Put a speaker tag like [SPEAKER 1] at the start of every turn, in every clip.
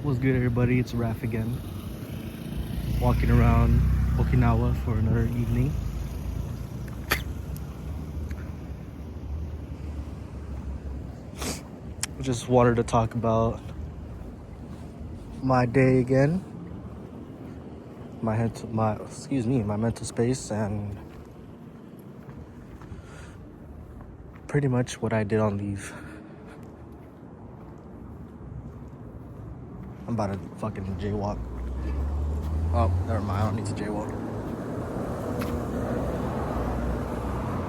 [SPEAKER 1] What's good, everybody? It's Raf again. Walking around Okinawa for another evening. Just wanted to talk about my day again, my mental space, and pretty much what I did on leave. I'm about to fucking jaywalk. Oh, never mind. I don't need to jaywalk.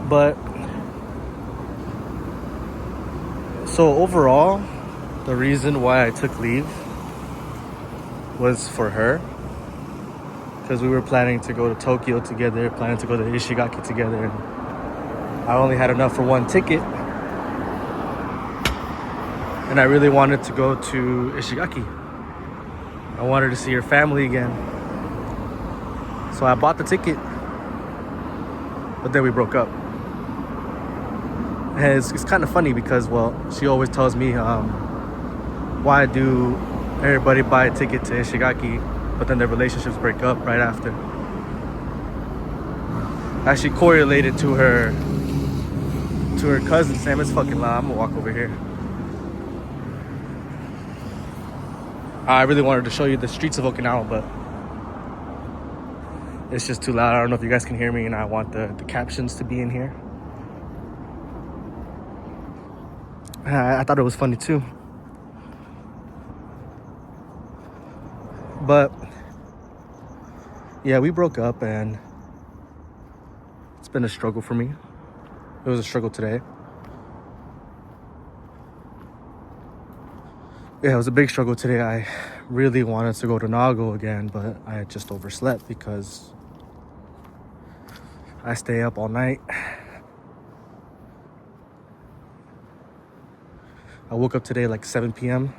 [SPEAKER 1] But so overall, the reason why I took leave was for her, because we were planning to go to Tokyo together, planning to go to Ishigaki together, and I only had enough for one ticket, and I really wanted to go to Ishigaki. I wanted to see her family again, so I bought the ticket, but then we broke up. And it's kind of funny because, well, she always tells me, why do everybody buy a ticket to Ishigaki, but then their relationships break up right after? Actually correlated to her cousin. Sam, it's fucking loud. I'm gonna walk over here. I really wanted to show you the streets of Okinawa, but it's just too loud. I don't know if you guys can hear me, and I want the captions to be in here. I thought it was funny too. But yeah, we broke up, and it's been a struggle for me. It was a struggle today. Yeah, it was a big struggle today. I really wanted to go to Nago again, but I just overslept because I stay up all night. I woke up today like 7 p.m.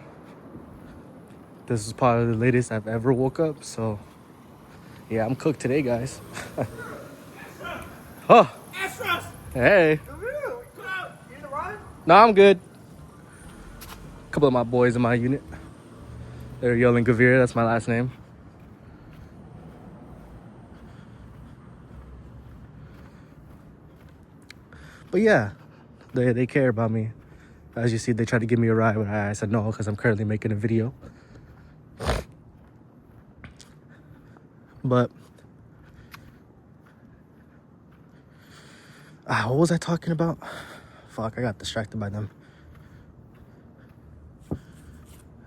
[SPEAKER 1] This is probably the latest I've ever woke up, so yeah, I'm cooked today, guys. Oh, hey. No, I'm good. A couple of my boys in my unit, they're yelling Gavir, that's my last name. But yeah, they care about me. As you see, they tried to give me a ride, but I said no because I'm currently making a video. But what was I talking about? Fuck, I got distracted by them.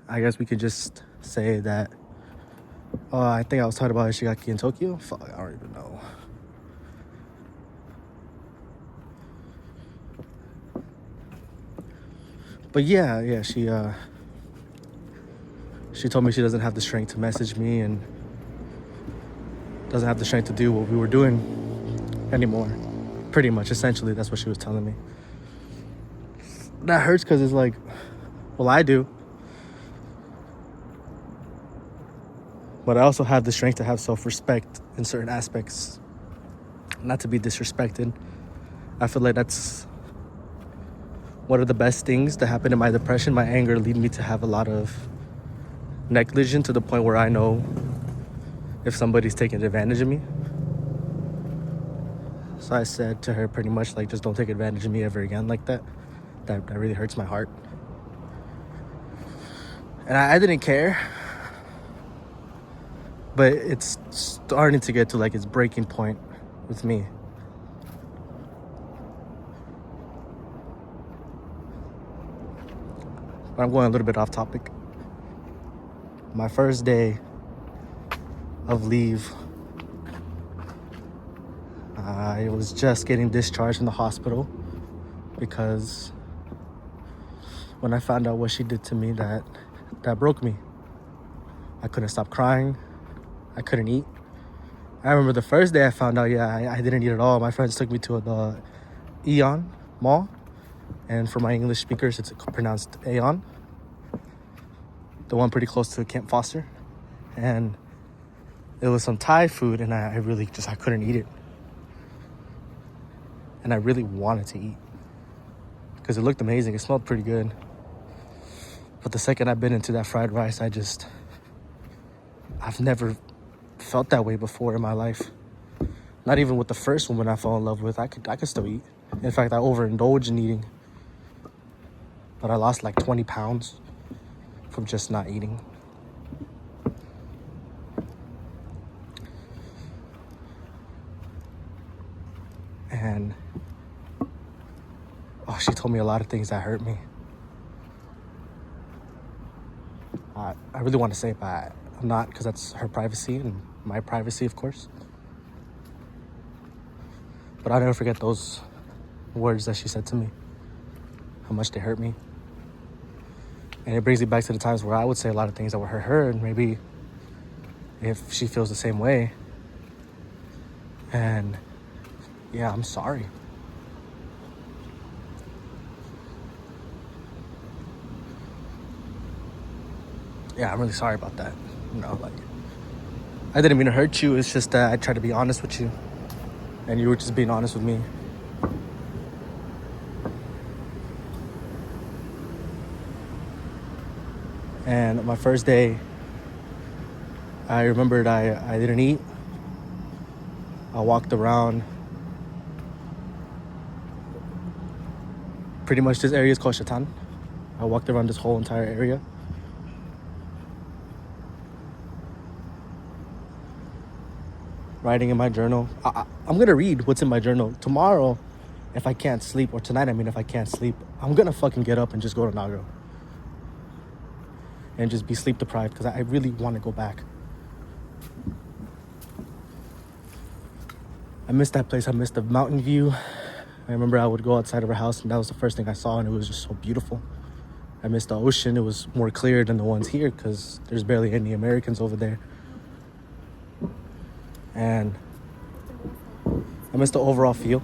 [SPEAKER 1] I guess we could just say that, I think I was talking about Ishigaki in Tokyo. Fuck, I don't even know. But yeah, she told me she doesn't have the strength to message me and doesn't have the strength to do what we were doing anymore. Pretty much, essentially, that's what she was telling me. That hurts because it's like, well, I do. But I also have the strength to have self-respect in certain aspects. Not to be disrespected. I feel like that's one of the best things that happened in my depression. My anger led me to have a lot of negligence to the point where I know if somebody's taking advantage of me. So I said to her pretty much like, just don't take advantage of me ever again like that. That really hurts my heart. And I didn't care. But it's starting to get to like its breaking point with me. But I'm going a little bit off topic. My first day of leave, I was just getting discharged from the hospital because when I found out what she did to me, that broke me. I couldn't stop crying. I couldn't eat. I remember the first day I found out, I didn't eat at all. My friends took me to the Aeon Mall. And for my English speakers, it's pronounced Aeon. The one pretty close to Camp Foster. And it was some Thai food, and I really I couldn't eat it. And I really wanted to eat because it looked amazing. It smelled pretty good. But the second I bit into that fried rice, I've never felt that way before in my life. Not even with the first woman I fell in love with. I could still eat. In fact, I overindulged in eating. But I lost like 20 pounds from just not eating. And she told me a lot of things that hurt me. I really want to say it, but I'm not, because that's her privacy and my privacy, of course. But I'll never forget those words that she said to me, how much they hurt me. And it brings me back to the times where I would say a lot of things that would hurt her, and maybe if she feels the same way. And yeah, I'm sorry. Yeah, I'm really sorry about that. I didn't mean to hurt you. It's just that I tried to be honest with you, and you were just being honest with me. And my first day, I remembered I didn't eat. I walked around. Pretty much this area is called Shatan. I walked around this whole entire area. Writing in my journal. I'm going to read what's in my journal. Tomorrow, if I can't sleep, or tonight, if I can't sleep, I'm going to fucking get up and just go to Nago. And just be sleep deprived, because I really want to go back. I miss that place. I miss the mountain view. I remember I would go outside of our house, and that was the first thing I saw, and it was just so beautiful. I miss the ocean. It was more clear than the ones here, because there's barely any Americans over there. And I miss the overall feel.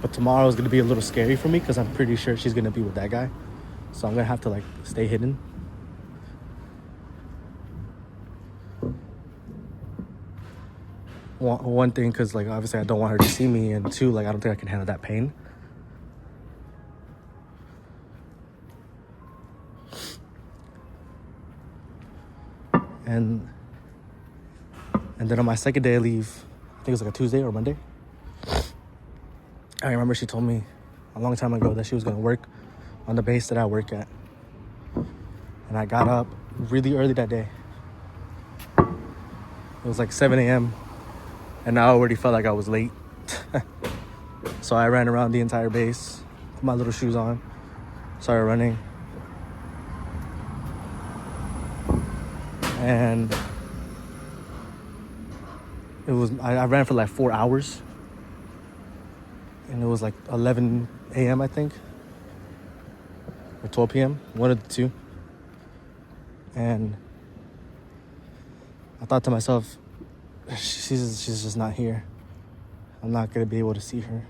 [SPEAKER 1] But tomorrow is going to be a little scary for me, because I'm pretty sure she's going to be with that guy. So I'm going to have to stay hidden. One thing, because obviously I don't want her to see me, and two, I don't think I can handle that pain. And then on my second day of leave, I think it was a Tuesday or Monday, I remember she told me a long time ago that she was going to work on the base that I work at. And I got up really early that day. It was 7 a.m. and I already felt like I was late. So I ran around the entire base, put my little shoes on, started running. And I ran for 4 hours. And it was 11 a.m. I think, or 12 p.m., one of the two. And I thought to myself, she's just not here. I'm not going to be able to see her.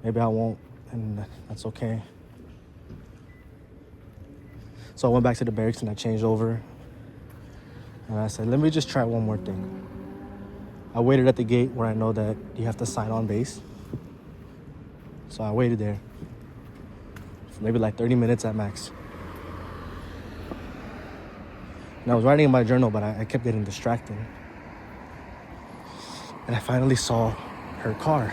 [SPEAKER 1] Maybe I won't, and that's okay. So I went back to the barracks and I changed over. And I said, let me just try one more thing. I waited at the gate where I know that you have to sign on base. So I waited there for maybe 30 minutes at max. And I was writing in my journal, but I kept getting distracted. And I finally saw her car.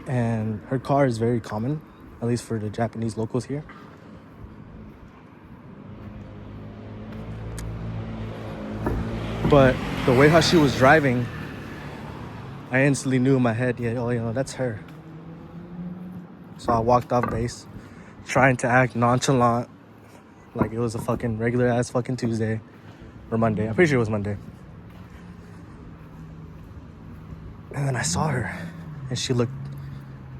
[SPEAKER 1] And her car is very common, at least for the Japanese locals here. But the way how she was driving, I instantly knew in my head, that's her. So I walked off base, trying to act nonchalant, like it was a fucking regular ass fucking Tuesday or Monday. I'm pretty sure it was Monday. And then I saw her, and she looked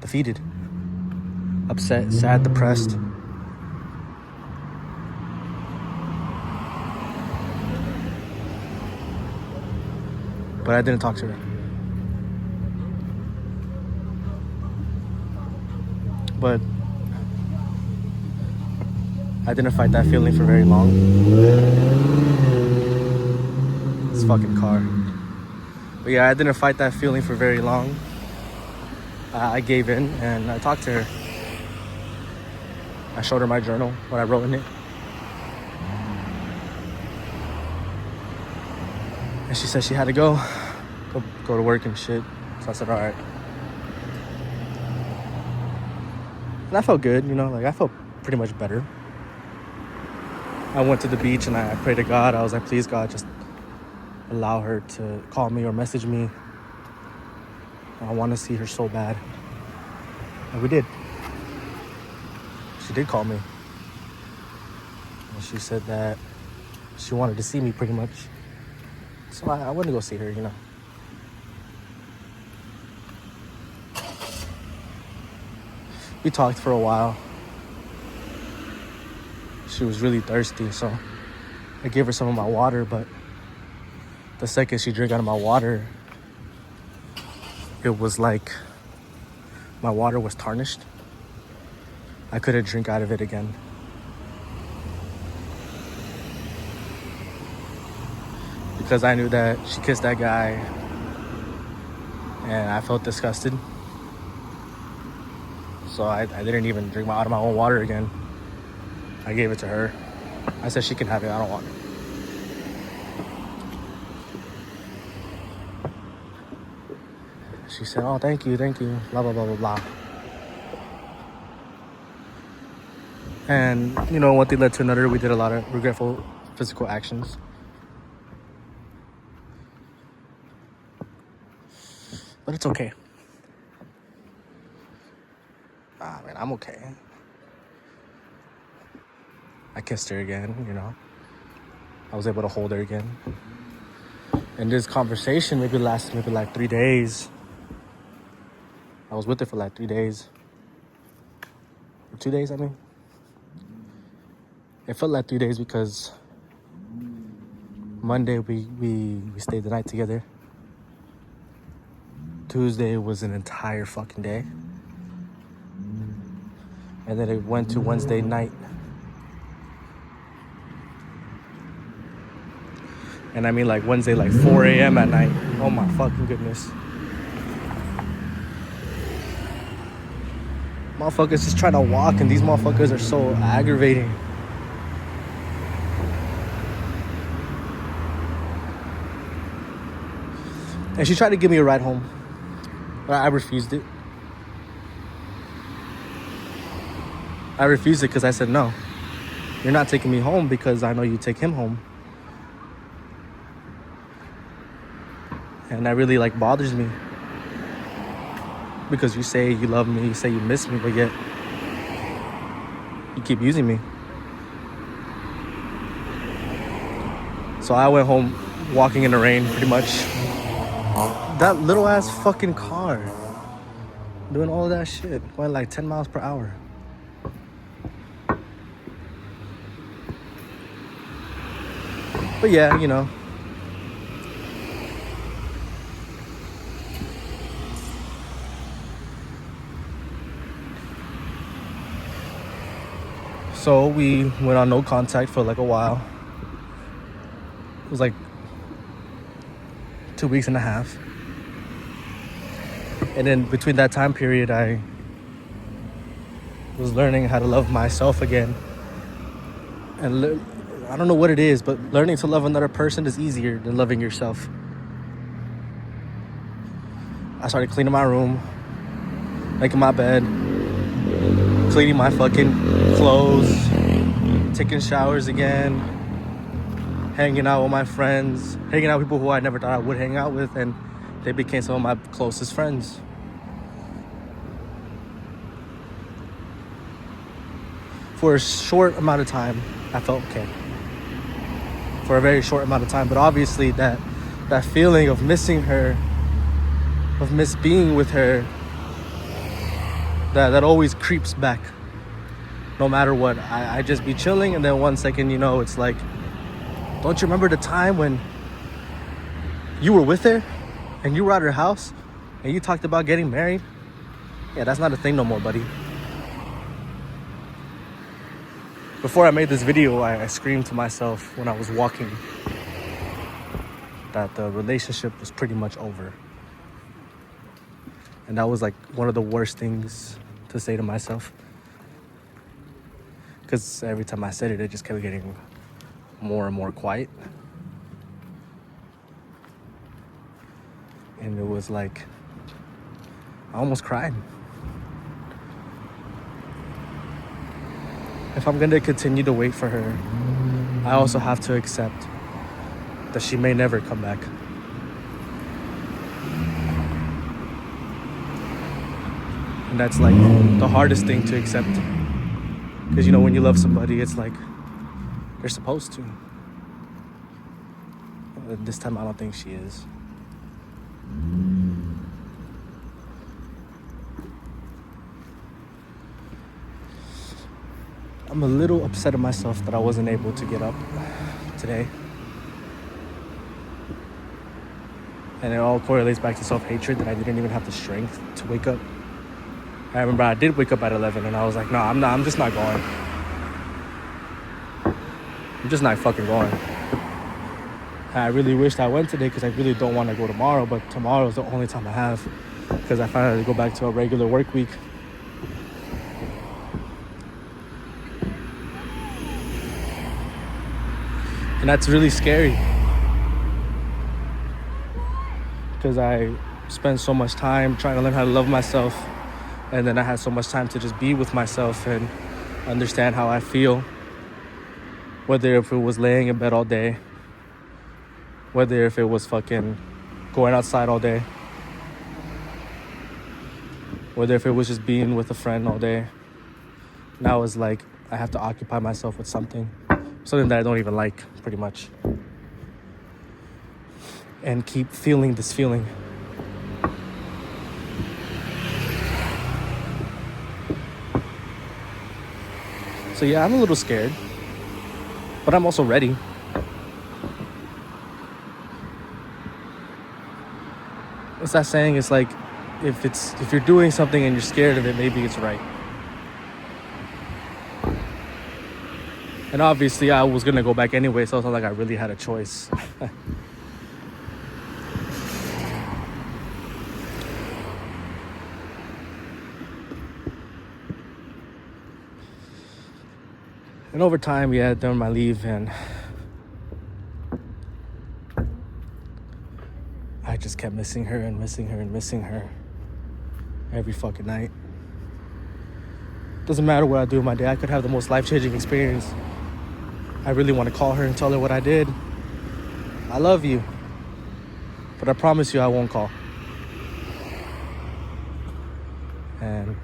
[SPEAKER 1] defeated, upset, sad, depressed. But I didn't talk to her. But I didn't fight that feeling for very long. This fucking car. But yeah, I didn't fight that feeling for very long. I gave in and I talked to her. I showed her my journal, what I wrote in it. And she said she had to go to work and shit. So I said, all right. And I felt good, you know, like I felt pretty much better. I went to the beach and I prayed to God. I was like, please, God, just allow her to call me or message me. I want to see her so bad. And we did. She did call me. And she said that she wanted to see me pretty much. So I went to go see her, you know. We talked for a while. She was really thirsty, so I gave her some of my water, but the second she drank out of my water, it was like my water was tarnished. I couldn't drink out of it again. Because I knew that she kissed that guy and I felt disgusted. So I didn't even drink out of my own water again. I gave it to her. I said she can have it, I don't want it. She said, oh, thank you, blah, blah, blah, blah, blah. And, you know, one thing led to another. We did a lot of regretful physical actions. But it's okay. I mean, I'm okay. I kissed her again, you know. I was able to hold her again. And this conversation lasted like 3 days. I was with her for like 3 days. Or 2 days, I mean. It felt like 3 days because Monday we stayed the night together. Tuesday was an entire fucking day. And then it went to Wednesday night. And I mean like Wednesday, like 4 a.m. at night. Oh my fucking goodness. Motherfuckers just trying to walk and these motherfuckers are so aggravating. And she tried to give me a ride home. But I refused it. I refused it because I said, no. You're not taking me home because I know you take him home. And that really like bothers me. Because you say you love me, you say you miss me, but yet you keep using me. So I went home walking in the rain pretty much. That little ass fucking car. Doing all that shit. Going like 10 miles per hour. But yeah, you know. So we went on no contact for like a while. It was like 2.5 weeks. And then between that time period, I was learning how to love myself again. And I don't know what it is, but learning to love another person is easier than loving yourself. I started cleaning my room, making my bed, cleaning my fucking clothes, taking showers again, hanging out with my friends, hanging out with people who I never thought I would hang out with, and they became some of my closest friends. For a short amount of time, I felt okay. For a very short amount of time. But obviously that feeling of missing her, of miss being with her, that always creeps back. No matter what. I just be chilling and then 1 second, you know, it's like, don't you remember the time when you were with her and you were at her house and you talked about getting married? Yeah, that's not a thing no more, buddy. Before I made this video, I screamed to myself when I was walking that the relationship was pretty much over. And that was like one of the worst things to say to myself. because every time I said it, it just kept getting more and more quiet. And it was like, I almost cried. If I'm gonna continue to wait for her, I also have to accept that she may never come back. And that's like the hardest thing to accept. Because, you know, when you love somebody, it's like they're supposed to. This time, I don't think she is. I'm a little upset at myself that I wasn't able to get up today. And it all correlates back to self-hatred, that I didn't even have the strength to wake up. I remember I did wake up at 11 and I was like, no, I'm just not going. I'm just not fucking going. I really wished I went today because I really don't want to go tomorrow, but tomorrow is the only time I have because I finally go back to a regular work week. And that's really scary because I spent so much time trying to learn how to love myself, and then I had so much time to just be with myself and understand how I feel, whether if it was laying in bed all day, whether if it was fucking going outside all day, whether if it was just being with a friend all day. Now it's like I have to occupy myself with something that I don't even like, pretty much, and keep feeling this feeling. So yeah, I'm a little scared, but I'm also ready. What's that saying? It's like, if you're doing something and you're scared of it, maybe it's right. And obviously I was gonna go back anyway, so it's not like I really had a choice. And over time, yeah, during my leave, and I just kept missing her and missing her and missing her every fucking night. Doesn't matter what I do with my day. I could have the most life-changing experience. I really want to call her and tell her what I did. I love you. But I promise you I won't call. And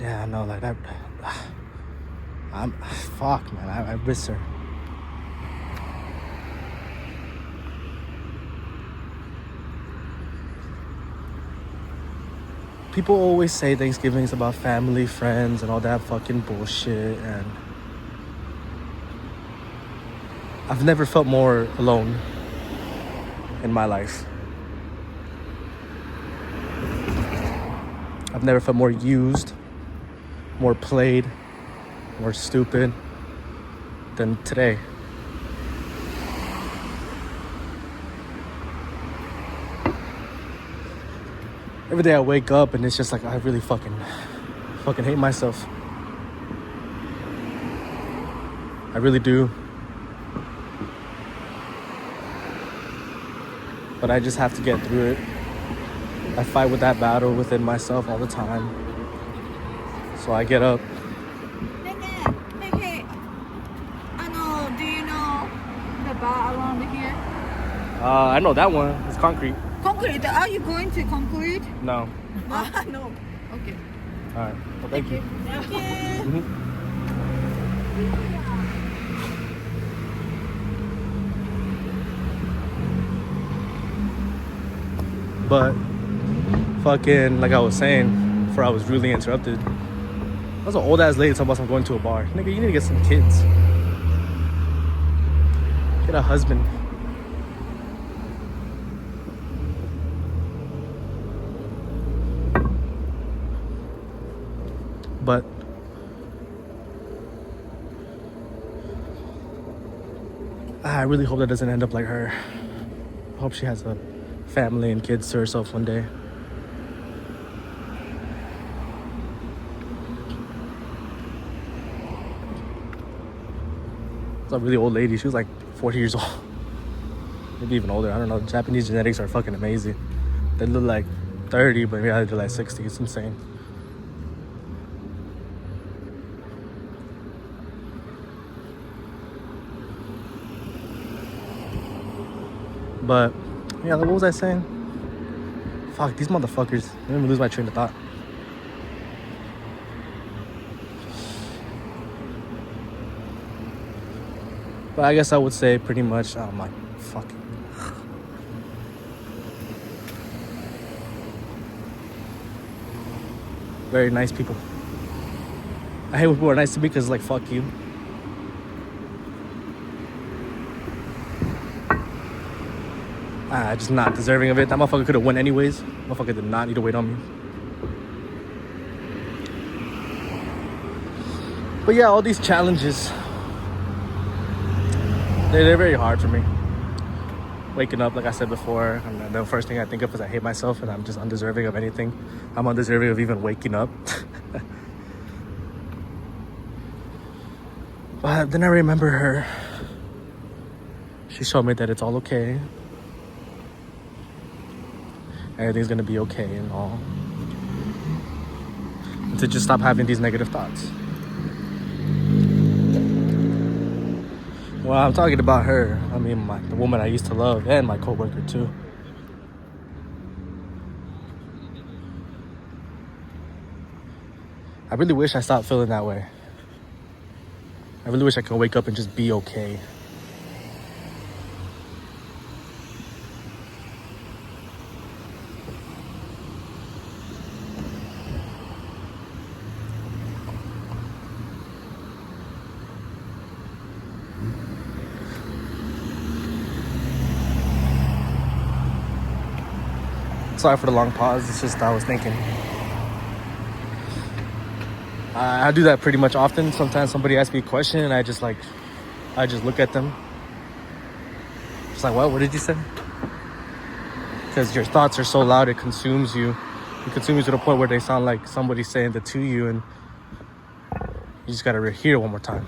[SPEAKER 1] yeah, no, like that. Fuck, man. I miss her. People always say Thanksgiving is about family, friends, and all that fucking bullshit. And I've never felt more alone in my life. I've never felt more used, more played, more stupid than today. Every day I wake up and it's just like I really fucking hate myself. I really do. But I just have to get through it. I fight with that battle within myself all the time. So I get up.
[SPEAKER 2] Hey, do you know the bar around here?
[SPEAKER 1] I know that one. It's concrete.
[SPEAKER 2] Concrete? Are you going to concrete?
[SPEAKER 1] No.
[SPEAKER 2] No. Okay.
[SPEAKER 1] All right. Well, thank you.
[SPEAKER 2] Thank you.
[SPEAKER 1] Mm-hmm. But fucking, like I was saying before I was rudely interrupted, that was an old ass lady talking about I'm going to a bar. Nigga, you need to get some kids. Get a husband. But I really hope that doesn't end up like her. I hope she has a family and kids to herself one day. was a really old lady. She was like 40 years old. Maybe even older. I don't know. Japanese genetics are fucking amazing. They look like 30, but yeah, they're like 60. It's insane. But yeah, what was I saying? Fuck, these motherfuckers. I didn't even lose my train of thought. But I guess I would say pretty much, oh my fucking. Very nice people. I hate when people are nice to me because, like, fuck you. Just not deserving of it. That motherfucker could have won anyways. Motherfucker did not need to wait on me. But yeah, all these challenges, they're very hard for me. Waking up, like I said before, and the first thing I think of is I hate myself and I'm just undeserving of anything. I'm undeserving of even waking up. But then I remember her. She showed me that it's all okay. Everything's gonna be okay and all. And to just stop having these negative thoughts. Well, I'm talking about her. I mean, the woman I used to love and my coworker too. I really wish I stopped feeling that way. I really wish I could wake up and just be okay. Sorry for the long pause. It's just I was thinking. I do that pretty much often. Sometimes somebody asks me a question and I just look at them. It's like, what did you say? Because your thoughts are so loud, it consumes you. It consumes you to the point where they sound like somebody saying it to you, and you just gotta hear it one more time.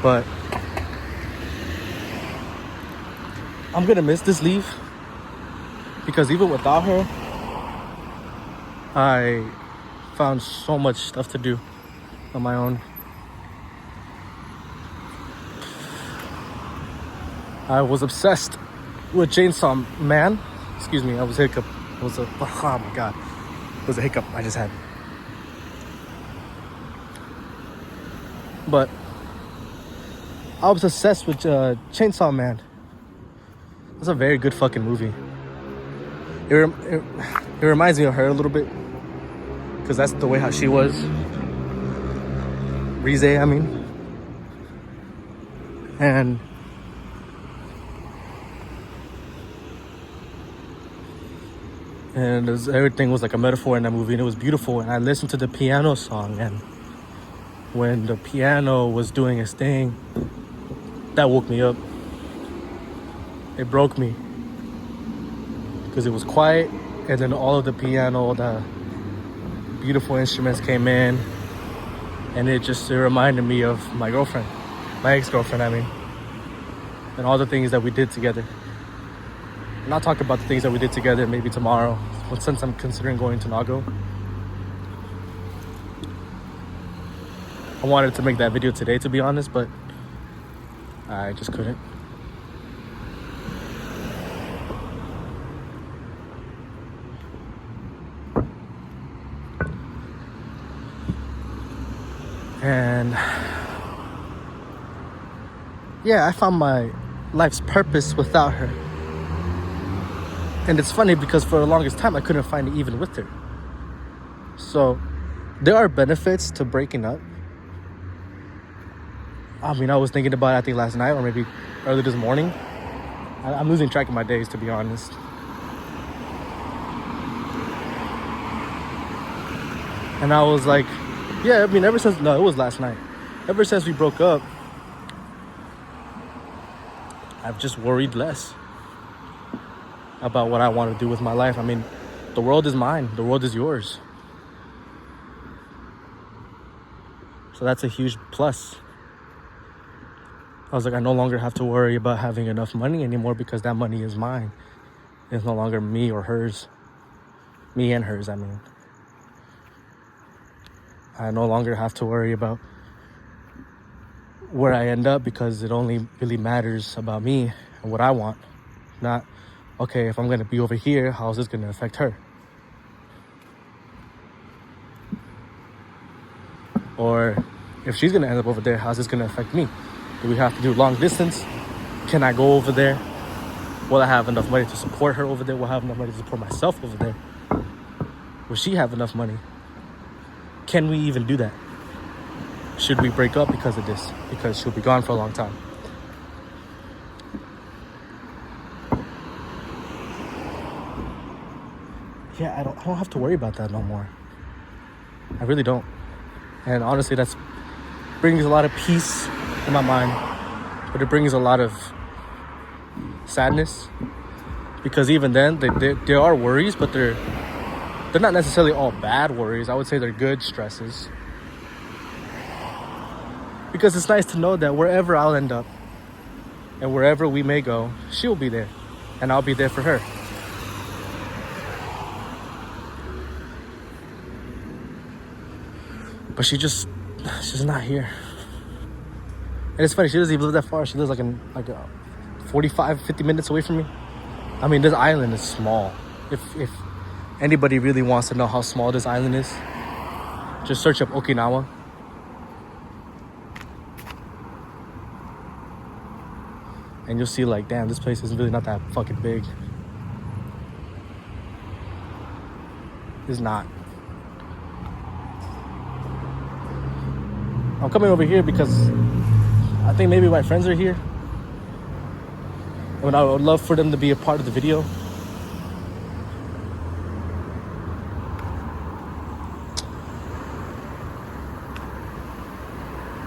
[SPEAKER 1] But I'm gonna miss this leave because even without her, I found so much stuff to do on my own. I was obsessed with Chainsaw Man. Excuse me, I was hiccup. Oh my god. It was a hiccup I just had. But I was obsessed with Chainsaw Man. It's a very good fucking movie. It reminds me of her a little bit. Because that's the way how she was. Rize, I mean. And everything was like a metaphor in that movie, and it was beautiful. And I listened to the piano song, and when the piano was doing its thing, that woke me up. It broke me because it was quiet, and then all of the piano, the beautiful instruments came in, and it reminded me of my girlfriend, my ex-girlfriend, I mean, and all the things that we did together. And I'll talk about the things that we did together maybe tomorrow, since I'm considering going to Nago. I wanted to make that video today, to be honest, but I just couldn't. And yeah, I found my life's purpose without her. And it's funny because for the longest time I couldn't find it even with her. So there are benefits to breaking up. I mean, I was thinking about it, I think last night or maybe early this morning. I'm losing track of my days, to be honest. And I was like, yeah, I mean, it was last night. Ever since we broke up, I've just worried less about what I want to do with my life. I mean, The world is mine. The world is yours. So that's a huge plus. I was like, I no longer have to worry about having enough money anymore because that money is mine. It's no longer me or hers. Me and hers, I mean. I no longer have to worry about where I end up because it only really matters about me and what I want. Not, okay, if I'm going to be over here, how is this going to affect her? Or if she's going to end up over there, how's this going to affect me? Do we have to do long distance? Can I go over there? Will I have enough money to support her over there? Will I have enough money to support myself over there? Will she have enough money? Can we even do that? Should we break up because of this? Because she'll be gone for a long time. Yeah, I don't have to worry about that no more. I really don't. And honestly, that's brings a lot of peace in my mind, but it brings a lot of sadness because even then, there are worries, but they're not necessarily all bad worries. I would say they're good stresses because it's nice to know that wherever I'll end up and wherever we may go, she'll be there, and I'll be there for her. But she's not here. And it's funny, she doesn't even live that far. She lives like 45, 50 minutes away from me. I mean, this island is small. If anybody really wants to know how small this island is, just search up Okinawa. And you'll see like, damn, this place is really not that fucking big. It's not. I'm coming over here because I think maybe my friends are here. And I would love for them to be a part of the video.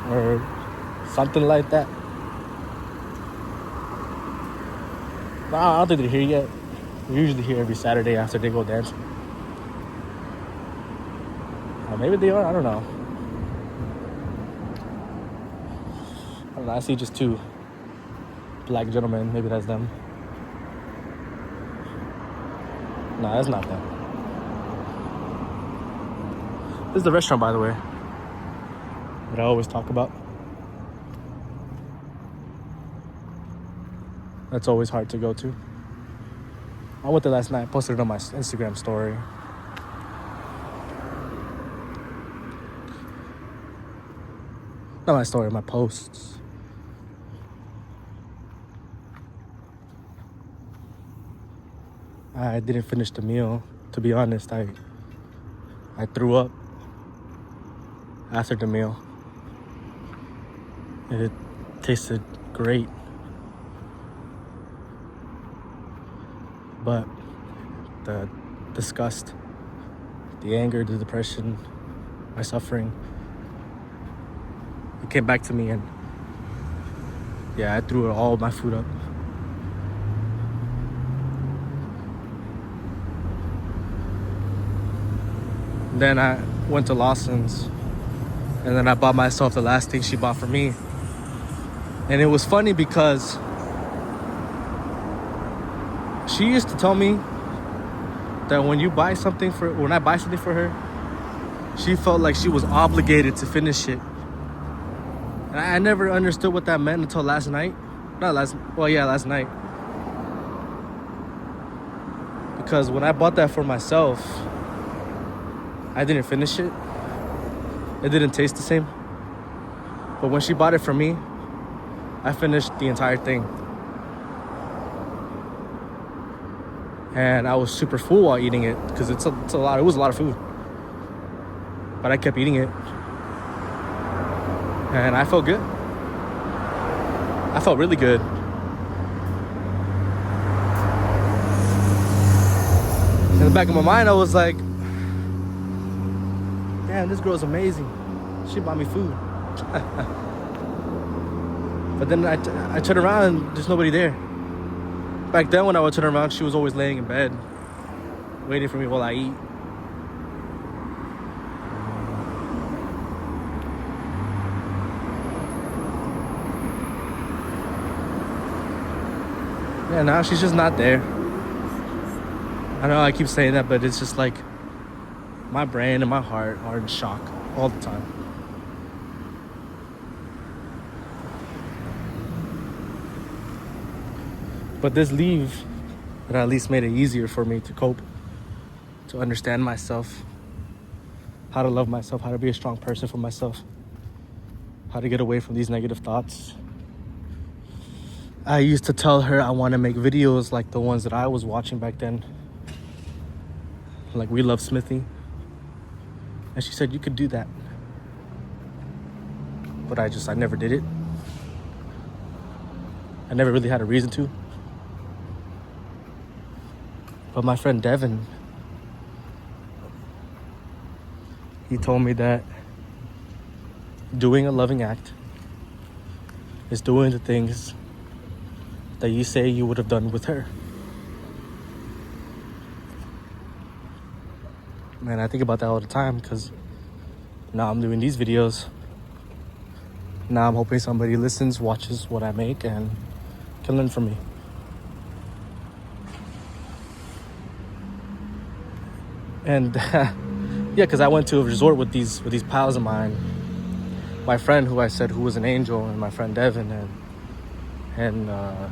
[SPEAKER 1] Or something like that. No, I don't think they're here yet. We're usually here every Saturday after they go dancing. Or maybe they are, I don't know. I see just two black gentlemen. Maybe that's them. No, that's not them. This is the restaurant, by the way, that I always talk about. That's always hard to go to. I went there last night. Posted it on my Instagram story. Not my story, my posts. I didn't finish the meal. To be honest, I threw up after the meal. It tasted great. But the disgust, the anger, the depression, my suffering, it came back to me, and yeah, I threw all my food up. Then I went to Lawson's, and then I bought myself the last thing she bought for me. And it was funny because she used to tell me that when I buy something for her, she felt like she was obligated to finish it. And I never understood what that meant until last night. Last night. Because when I bought that for myself, I didn't finish it. It didn't taste the same. But when she bought it for me, I finished the entire thing. And I was super full while eating it because it's a lot. It was a lot of food. But I kept eating it. And I felt good. I felt really good. In the back of my mind, I was like, damn, this girl's amazing. She bought me food. But then I turned around and there's nobody there. Back then when I would turn around, she was always laying in bed. waiting for me while I eat. Yeah, now she's just not there. I know I keep saying that, but it's just like my brain and my heart are in shock all the time. But this leave, it at least made it easier for me to cope, to understand myself, how to love myself, how to be a strong person for myself, how to get away from these negative thoughts. I used to tell her I want to make videos like the ones that I was watching back then, like We Love Smithy. And she said, you could do that. But I never did it. I never really had a reason to. But my friend Devin, he told me that doing a loving act is doing the things that you say you would have done with her. Man, I think about that all the time because now I'm doing these videos. Now I'm hoping somebody listens, watches what I make, and can learn from me. And yeah, because I went to a resort with these pals of mine. My friend who I said who was an angel, and my friend Devin, and my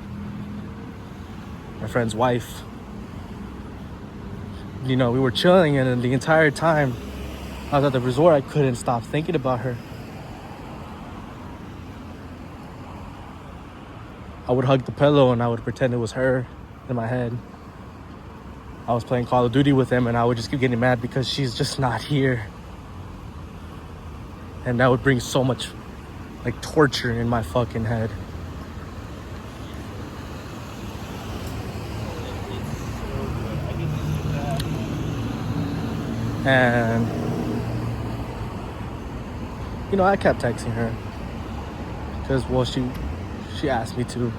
[SPEAKER 1] friend's wife. You know, we were chilling, and the entire time I was at the resort, I couldn't stop thinking about her. I would hug the pillow and I would pretend it was her in my head. I was playing Call of Duty with him and I would just keep getting mad because she's just not here. And that would bring so much like torture in my fucking head. And you know, I kept texting her because, well, she asked me to.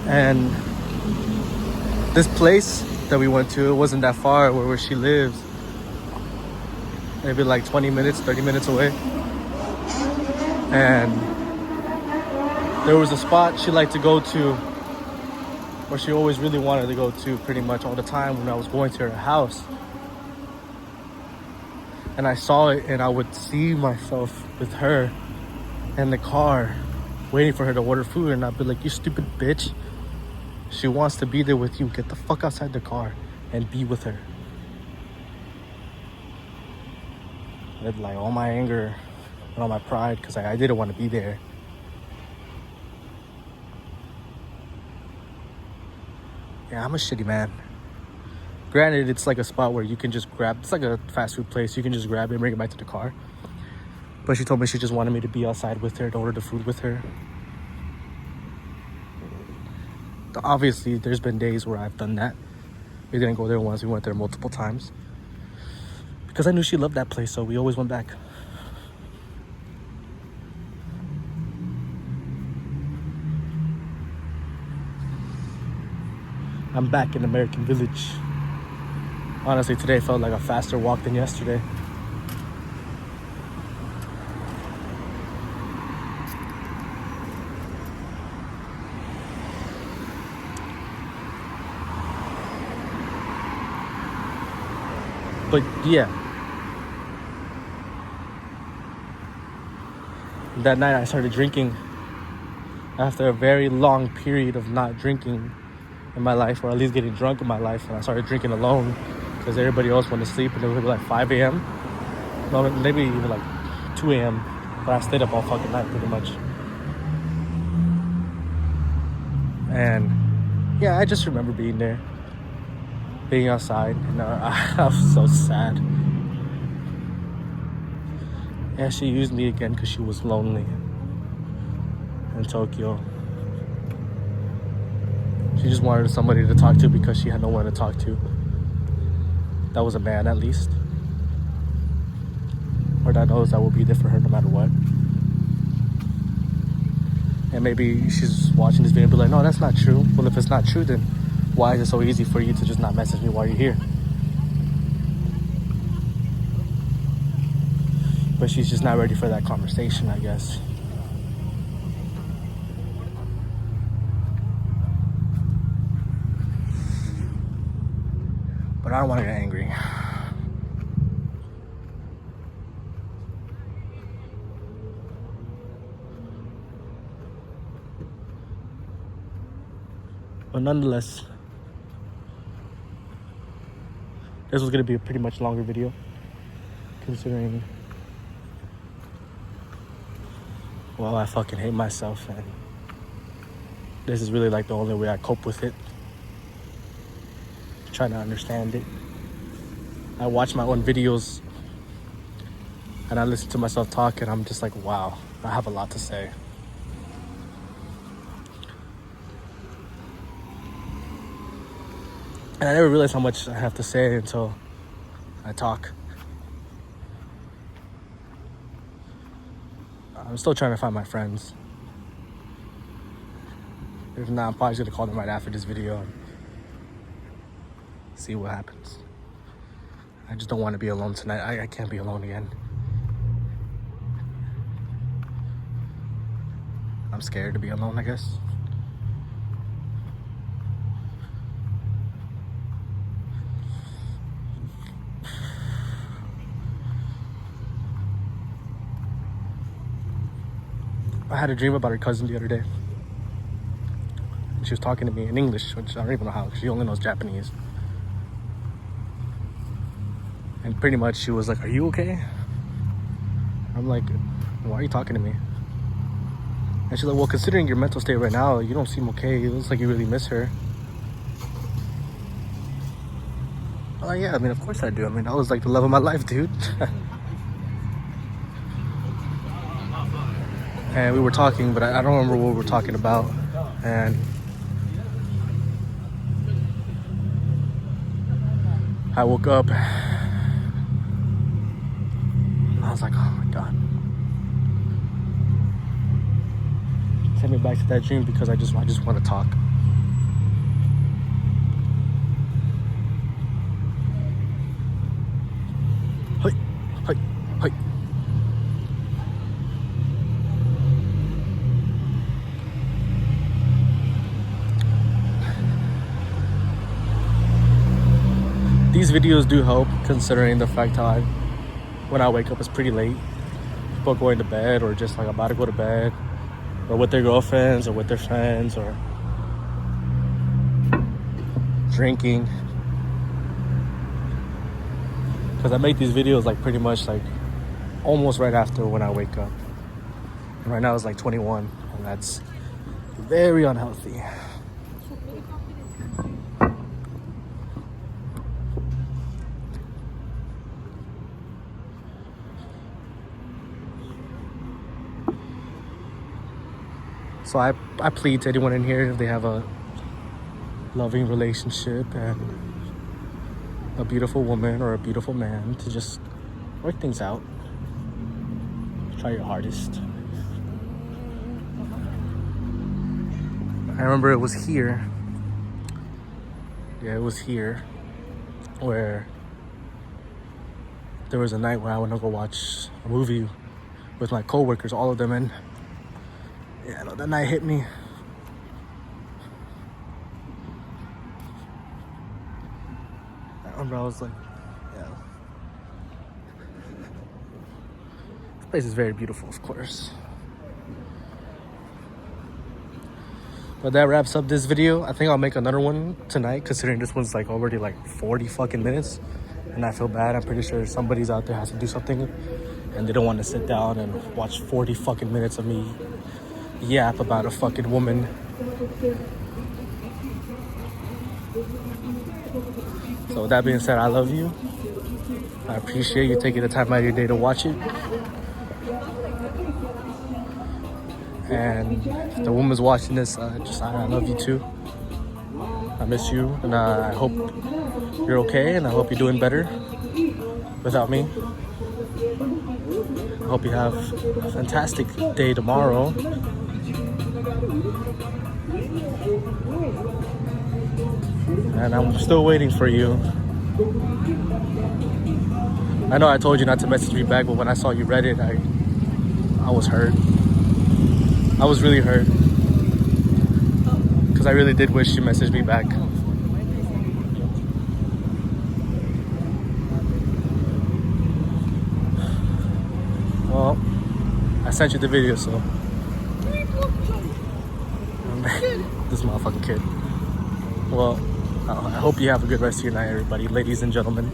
[SPEAKER 1] And this place that we went to, it wasn't that far where she lives. Maybe like 20 minutes, 30 minutes away. And there was a spot she liked to go to, where she always really wanted to go to pretty much all the time when I was going to her house. And I saw it and I would see myself with her in the car waiting for her to order food, and I'd be like, you stupid bitch. She wants to be there with you. Get the fuck outside the car and be with her. With like all my anger and all my pride, because I didn't want to be there. Yeah, I'm a shitty man. Granted, it's like a spot where you can just grab, it's like a fast food place. You can just grab it and bring it back to the car. But she told me she just wanted me to be outside with her, to order the food with her. Obviously, there's been days where I've done that. We didn't go there once, we went there multiple times. Because I knew she loved that place, so we always went back. I'm back in American Village. Honestly, today felt like a faster walk than yesterday. But yeah, that night I started drinking after a very long period of not drinking in my life, or at least getting drunk in my life. And I started drinking alone because everybody else went to sleep, and it was like 5 a.m. No, maybe even like 2 a.m. But I stayed up all fucking night pretty much. And yeah, I just remember being there, being outside, and I was so sad. Yeah, she used me again because she was lonely in Tokyo. She just wanted somebody to talk to because she had no one to talk to. That was a man, at least. Or that knows I will be there for her no matter what. And maybe she's watching this video and be like, no, that's not true. Well, if it's not true, then why is it so easy for you to just not message me while you're here? But she's just not ready for that conversation, I guess. But I don't want to get angry. But nonetheless, this was going to be a pretty much longer video, considering, well, I fucking hate myself, and this is really like the only way I cope with it. Trying to understand it. I watch my own videos and I listen to myself talk, and I'm just like, wow, I have a lot to say. And I never realized how much I have to say until I talk. I'm still trying to find my friends. If not, I'm probably gonna call them right after this video and see what happens. I just don't want to be alone tonight. I can't be alone again. I'm scared to be alone, I guess. I had a dream about her cousin the other day. She was talking to me in English, which I don't even know how, 'cause she only knows Japanese. And pretty much she was like, are you okay? I'm like, why are you talking to me? And she's like, well, considering your mental state right now, you don't seem okay. It looks like you really miss her. I'm like, yeah, I mean, of course I do. I mean, that was like the love of my life, dude. And we were talking, but I don't remember what we were talking about. And I woke up. I was like, oh my God. Send me back to that dream because I just want to talk. Hey, hey, hey. These videos do help, considering the fact how when I wake up, it's pretty late. People are going to bed, or just like about to go to bed, or with their girlfriends, or with their friends, or drinking. Because I make these videos like pretty much like almost right after when I wake up. And right now it's like 21, and that's very unhealthy. So I plead to anyone in here, if they have a loving relationship and a beautiful woman or a beautiful man, to just work things out. Try your hardest. I remember it was here. Yeah, it was here where there was a night where I went to go watch a movie with my coworkers, all of them, and yeah, no, that night hit me. I remember I was like, yeah. This place is very beautiful, of course. But that wraps up this video. I think I'll make another one tonight, considering this one's like already like 40 fucking minutes. And I feel bad. I'm pretty sure somebody's out there has to do something and they don't want to sit down and watch 40 fucking minutes of me yap about a fucking woman. So with that being said, I love you. I appreciate you taking the time out of your day to watch it. And if the woman's watching this, I love you too. I miss you, and I hope you're okay, and I hope you're doing better without me. I hope you have a fantastic day tomorrow. And I'm still waiting for you. I know I told you not to message me back, but when I saw you read it, I was hurt. I was really hurt. Because I really did wish you messaged me back. Well, I sent you the video, so. This motherfucking kid. Well, I hope you have a good rest of your night, everybody, ladies and gentlemen.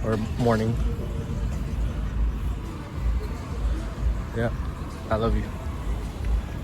[SPEAKER 1] Or morning. Yeah, I love you.